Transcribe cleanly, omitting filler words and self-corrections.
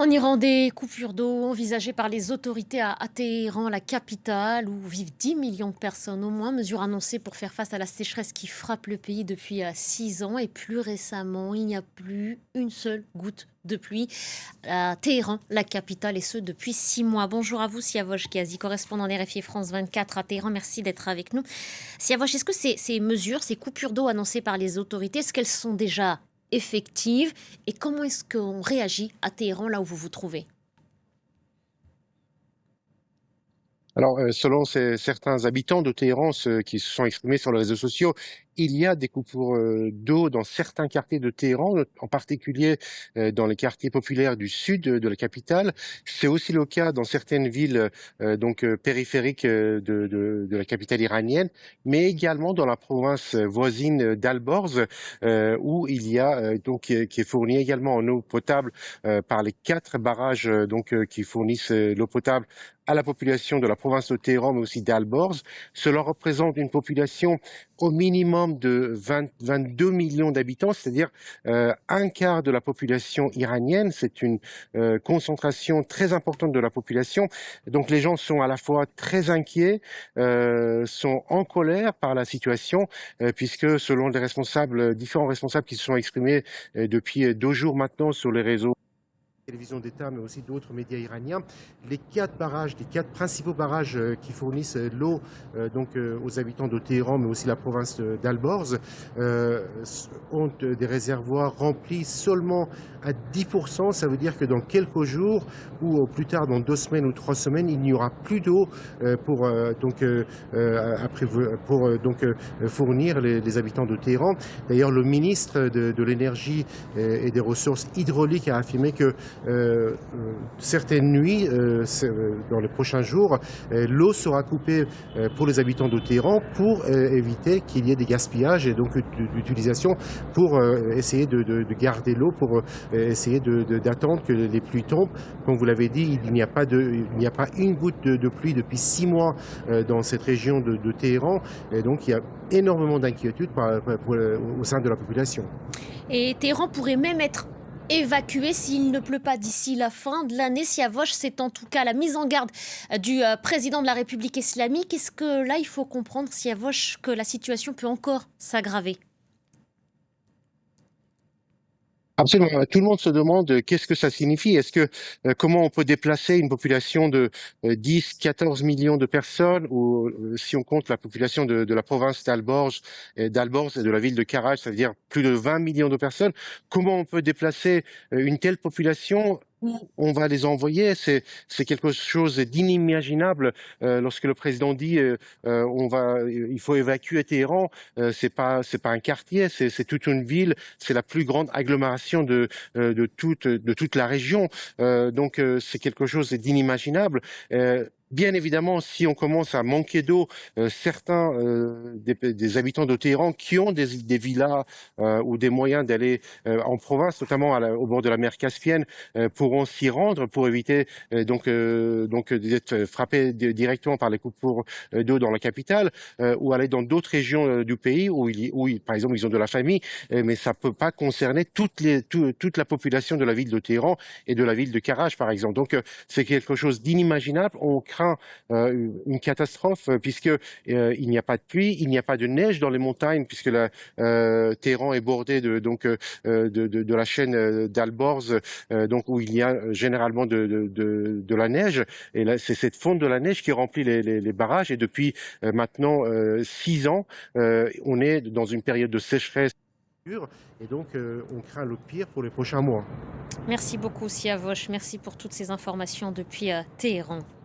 En Iran, des coupures d'eau envisagées par les autorités à Téhéran, la capitale, où vivent 10 millions de personnes au moins. Mesure annoncée pour faire face à la sécheresse qui frappe le pays depuis 6 ans. Et plus récemment, il n'y a plus une seule goutte de pluie à Téhéran, la capitale, et ce depuis 6 mois. Bonjour à vous, Siavosh Ghazi, correspondant d'RFI France 24 à Téhéran. Merci d'être avec nous. Siavosh, est-ce que ces mesures, ces coupures d'eau annoncées par les autorités, est-ce qu'elles sont déjà effectives et comment est-ce qu'on réagit à Téhéran, là où vous vous trouvez? Alors, selon certains habitants de Téhéran, ceux qui se sont exprimés sur les réseaux sociaux, il y a des coupures d'eau dans certains quartiers de Téhéran, en particulier dans les quartiers populaires du sud de la capitale. C'est aussi le cas dans certaines villes périphériques de la capitale iranienne, mais également dans la province voisine d'Alborz, où il y a qui est fourni également en eau potable par les 4 barrages qui fournissent l'eau potable à la population de la province de Téhéran, mais aussi d'Alborz. Cela représente une population au minimum de 22 millions d'habitants, c'est-à-dire un quart de la population iranienne. C'est une concentration très importante de la population. Donc les gens sont à la fois très inquiets, sont en colère par la situation, puisque selon des responsables, différents responsables qui se sont exprimés depuis 2 jours maintenant sur les réseaux, télévision d'État, mais aussi d'autres médias iraniens. Les 4 barrages, les 4 principaux barrages qui fournissent l'eau aux habitants de Téhéran, mais aussi la province d'Alborz, ont des réservoirs remplis seulement à 10%. Ça veut dire que dans quelques jours, ou au plus tard dans 2 semaines ou 3 semaines, il n'y aura plus d'eau pour fournir les habitants de Téhéran. D'ailleurs, le ministre de l'énergie et des ressources hydrauliques a affirmé que certaines nuits, dans les prochains jours, l'eau sera coupée pour les habitants de Téhéran pour éviter qu'il y ait des gaspillages et donc d'utilisation pour essayer de garder l'eau, pour essayer d'attendre que les pluies tombent. Comme vous l'avez dit, il n'y a pas une goutte de pluie depuis 6 mois dans cette région de Téhéran, et donc il y a énormément d'inquiétude au sein de la population. Et Téhéran pourrait même être évacué s'il ne pleut pas d'ici la fin de l'année. Siavosh, c'est en tout cas la mise en garde du président de la République islamique. Est-ce que là, il faut comprendre, Siavosh, que la situation peut encore s'aggraver? Absolument. Tout le monde se demande qu'est-ce que ça signifie. Comment on peut déplacer une population de 10, 14 millions de personnes, ou si on compte la population de la province d'Alborz et de la ville de Karaj, c'est-à-dire plus de 20 millions de personnes. Comment on peut déplacer une telle population? Où on va les envoyer? C'est quelque chose d'inimaginable. Lorsque le président dit il faut évacuer Téhéran, c'est pas un quartier, c'est toute une ville, c'est la plus grande agglomération de toute la région. C'est quelque chose d'inimaginable. Bien évidemment, si on commence à manquer d'eau, certains des habitants de Téhéran qui ont des villas ou des moyens d'aller en province, notamment au bord de la mer Caspienne, pourront s'y rendre pour éviter d'être frappés directement par les coupures d'eau dans la capitale, ou aller dans d'autres régions du pays par exemple, ils ont de la famille, mais ça peut pas concerner toute la population de la ville de Téhéran et de la ville de Karaj, par exemple. C'est quelque chose d'inimaginable. On craint une catastrophe, puisque il n'y a pas de pluie, il n'y a pas de neige dans les montagnes, puisque Téhéran est bordé de la chaîne d'Alborz, où il y a généralement de la neige. Et là, c'est cette fonte de la neige qui remplit les barrages. Et depuis maintenant 6 ans, on est dans une période de sécheresse. Et donc, on craint le pire pour les prochains mois. Merci beaucoup, Siavosh. Merci pour toutes ces informations depuis Téhéran.